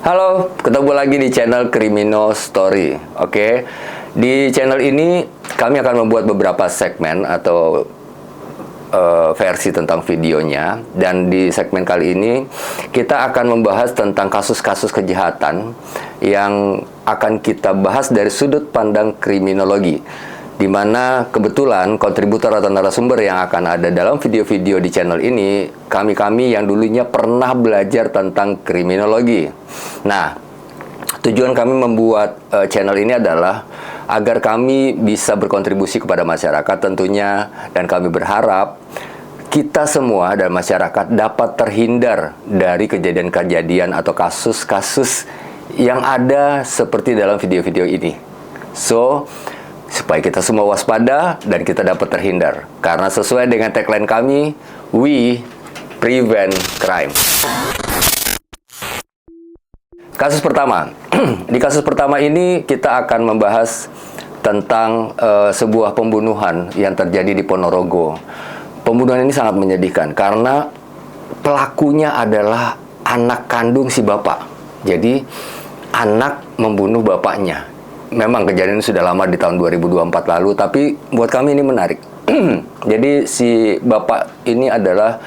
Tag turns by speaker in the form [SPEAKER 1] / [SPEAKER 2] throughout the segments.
[SPEAKER 1] Halo, ketemu lagi di channel Crimino Story. Oke, di channel ini kami akan membuat beberapa segmen atau versi tentang videonya. Dan di segmen kali ini kita akan membahas tentang kasus-kasus kejahatan yang akan kita bahas dari sudut pandang kriminologi, di mana kebetulan kontributor atau narasumber yang akan ada dalam video-video di channel ini kami yang dulunya pernah belajar tentang kriminologi. Nah, tujuan kami membuat channel ini adalah agar kami bisa berkontribusi kepada masyarakat tentunya, dan kami berharap kita semua dan masyarakat dapat terhindar dari kejadian-kejadian atau kasus-kasus yang ada seperti dalam video-video ini. So, supaya kita semua waspada dan kita dapat terhindar. Karena sesuai dengan tagline kami, we prevent crime. Kasus pertama. Di kasus pertama ini kita akan membahas tentang sebuah pembunuhan yang terjadi di Ponorogo. Pembunuhan ini sangat menyedihkan karena pelakunya adalah anak kandung si bapak. Jadi anak membunuh bapaknya. Memang kejadian ini sudah lama, di tahun 2024 lalu, tapi buat kami ini menarik. Jadi si bapak ini adalah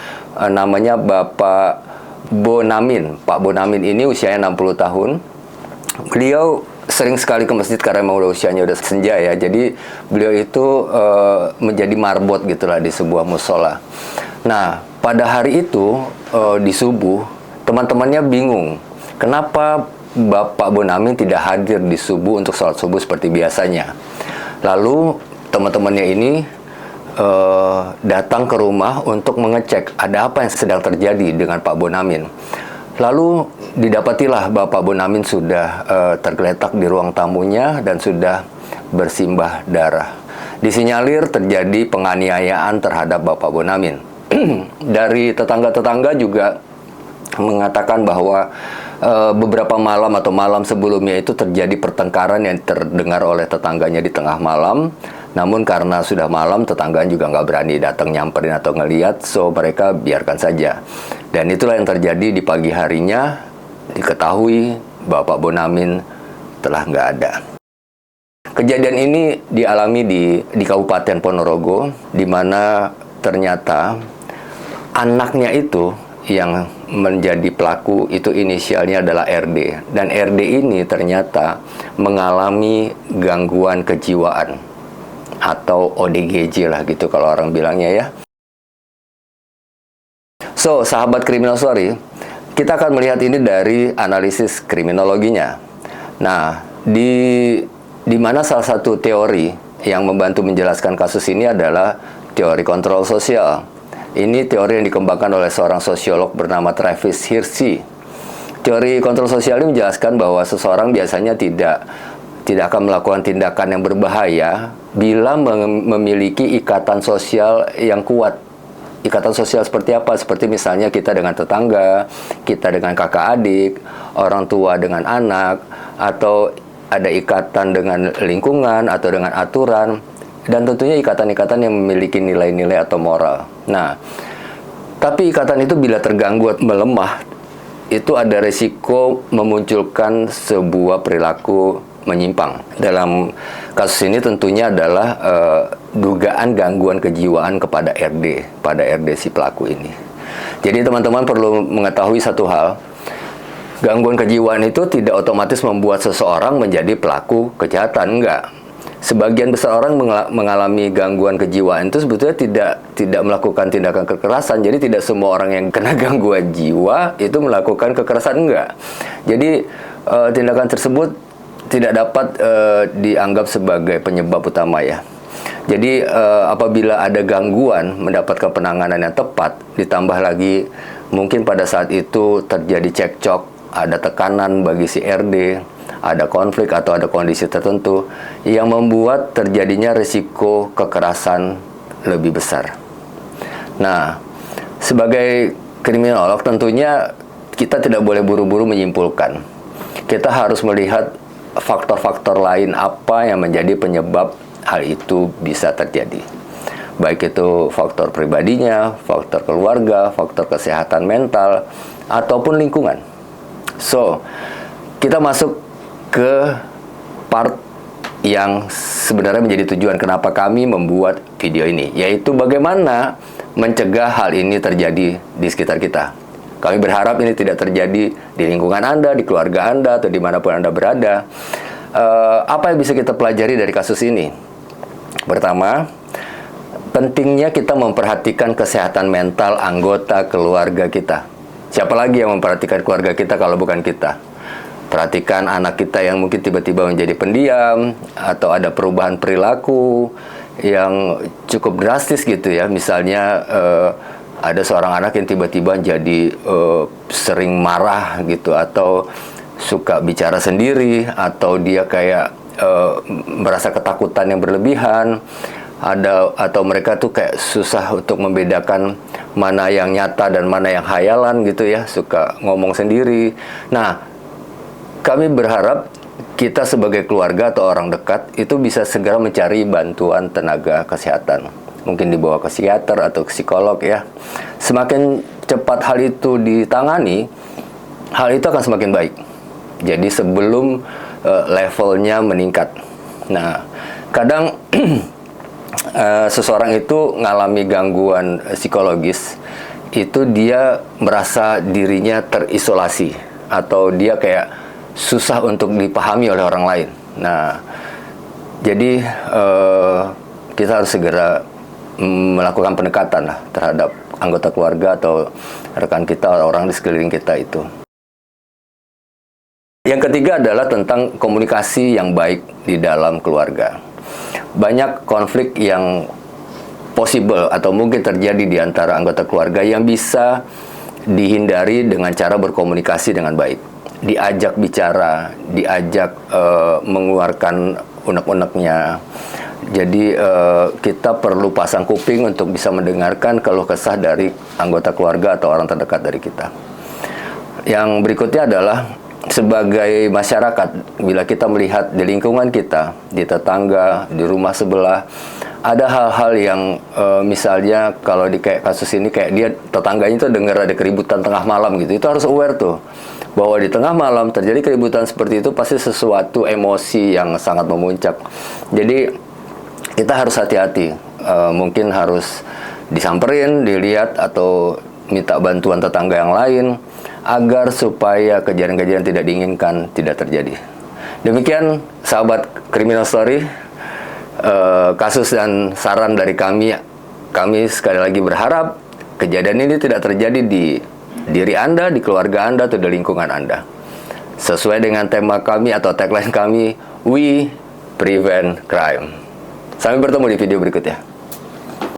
[SPEAKER 1] namanya Bapak Bonamin. Pak Bonamin ini usianya 60 tahun. Beliau sering sekali ke masjid karena memang udah usianya udah senja ya. Jadi beliau itu menjadi marbot gitulah di sebuah musola. Nah, pada hari itu di subuh, teman-temannya bingung. Kenapa Bapak Bonamin tidak hadir di subuh untuk sholat subuh seperti biasanya? Lalu teman-temannya ini datang ke rumah untuk mengecek ada apa yang sedang terjadi dengan Pak Bonamin. Lalu didapatilah Bapak Bonamin sudah tergeletak di ruang tamunya dan sudah bersimbah darah. Disinyalir terjadi penganiayaan terhadap Bapak Bonamin. Dari tetangga-tetangga juga mengatakan bahwa beberapa malam atau malam sebelumnya itu terjadi pertengkaran yang terdengar oleh tetangganya di tengah malam. Namun karena sudah malam, tetangganya juga nggak berani datang nyamperin atau ngeliat, so mereka biarkan saja. Dan itulah yang terjadi di pagi harinya. Diketahui Bapak Bonamin telah nggak ada. Kejadian ini dialami di Kabupaten Ponorogo, di mana ternyata anaknya itu yang menjadi pelaku itu inisialnya adalah RD. Dan RD ini ternyata mengalami gangguan kejiwaan atau ODGJ lah gitu kalau orang bilangnya ya. So, sahabat Criminal Story, kita akan melihat ini dari analisis kriminologinya. Nah, di mana salah satu teori yang membantu menjelaskan kasus ini adalah teori kontrol sosial. Ini teori yang dikembangkan oleh seorang sosiolog bernama Travis Hirschi. Teori kontrol sosial ini menjelaskan bahwa seseorang biasanya tidak akan melakukan tindakan yang berbahaya bila memiliki ikatan sosial yang kuat. Ikatan sosial seperti apa? Seperti misalnya kita dengan tetangga, kita dengan kakak adik, orang tua dengan anak, atau ada ikatan dengan lingkungan atau dengan aturan, dan tentunya ikatan-ikatan yang memiliki nilai-nilai atau moral. Nah, tapi ikatan itu bila terganggu atau melemah, itu ada resiko memunculkan sebuah perilaku menyimpang. Dalam kasus ini tentunya adalah dugaan gangguan kejiwaan kepada pada RD si pelaku ini. Jadi teman-teman perlu mengetahui satu hal, gangguan kejiwaan itu tidak otomatis membuat seseorang menjadi pelaku kejahatan, enggak. Sebagian besar orang mengalami gangguan kejiwaan itu sebetulnya tidak melakukan tindakan kekerasan. Jadi tidak semua orang yang kena gangguan jiwa itu melakukan kekerasan, enggak. Jadi tindakan tersebut tidak dapat dianggap sebagai penyebab utama ya. Jadi apabila ada gangguan mendapatkan penanganan yang tepat, ditambah lagi mungkin pada saat itu terjadi cekcok, ada tekanan bagi si RD, ada konflik atau ada kondisi tertentu yang membuat terjadinya risiko kekerasan lebih besar. Nah, sebagai kriminolog tentunya kita tidak boleh buru-buru menyimpulkan. Kita harus melihat faktor-faktor lain apa yang menjadi penyebab hal itu bisa terjadi. Baik itu faktor pribadinya, faktor keluarga, faktor kesehatan mental, ataupun lingkungan. So, kita masuk ke part yang sebenarnya menjadi tujuan kenapa kami membuat video ini, yaitu bagaimana mencegah hal ini terjadi di sekitar kita. Kami berharap ini tidak terjadi di lingkungan Anda, di keluarga Anda, atau dimanapun Anda berada. Apa yang bisa kita pelajari dari kasus ini? Pertama, pentingnya kita memperhatikan kesehatan mental anggota keluarga kita. Siapa lagi yang memperhatikan keluarga kita kalau bukan kita? Perhatikan anak kita yang mungkin tiba-tiba menjadi pendiam, atau ada perubahan perilaku yang cukup drastis gitu ya. Misalnya ada seorang anak yang tiba-tiba jadi sering marah gitu, atau suka bicara sendiri, atau dia kayak merasa ketakutan yang berlebihan. Atau mereka tuh kayak susah untuk membedakan mana yang nyata dan mana yang khayalan gitu ya, suka ngomong sendiri. Nah, kami berharap kita sebagai keluarga atau orang dekat itu bisa segera mencari bantuan tenaga kesehatan. Mungkin dibawa ke psikiater atau ke psikolog ya. Semakin cepat hal itu ditangani, hal itu akan semakin baik. Jadi sebelum levelnya meningkat. Nah, kadang seseorang itu ngalami gangguan psikologis, itu dia merasa dirinya terisolasi, atau dia kayak susah untuk dipahami oleh orang lain. Nah, jadi kita harus segera melakukan pendekatan lah terhadap anggota keluarga atau rekan kita, orang di sekeliling kita itu. Yang ketiga adalah tentang komunikasi yang baik di dalam keluarga. Banyak konflik yang possible atau mungkin terjadi di antara anggota keluarga yang bisa dihindari dengan cara berkomunikasi dengan baik. Diajak bicara, diajak mengeluarkan unek-uneknya. Jadi kita perlu pasang kuping untuk bisa mendengarkan keluh kesah dari anggota keluarga atau orang terdekat dari kita. Yang berikutnya adalah sebagai masyarakat, bila kita melihat di lingkungan kita, di tetangga, di rumah sebelah, ada hal-hal yang misalnya kalau di kayak kasus ini, kayak dia tetangganya itu dengar ada keributan tengah malam gitu, itu harus aware tuh bahwa di tengah malam terjadi keributan seperti itu pasti sesuatu emosi yang sangat memuncak. Jadi kita harus hati-hati, mungkin harus disamperin, dilihat, atau minta bantuan tetangga yang lain agar supaya kejadian-kejadian tidak diinginkan tidak terjadi. Demikian sahabat Criminal Story, kasus dan saran dari kami. Kami sekali lagi berharap kejadian ini tidak terjadi di diri Anda, di keluarga Anda, atau di lingkungan Anda. Sesuai dengan tema kami atau tagline kami, We Prevent Crime. Sampai bertemu di video berikutnya.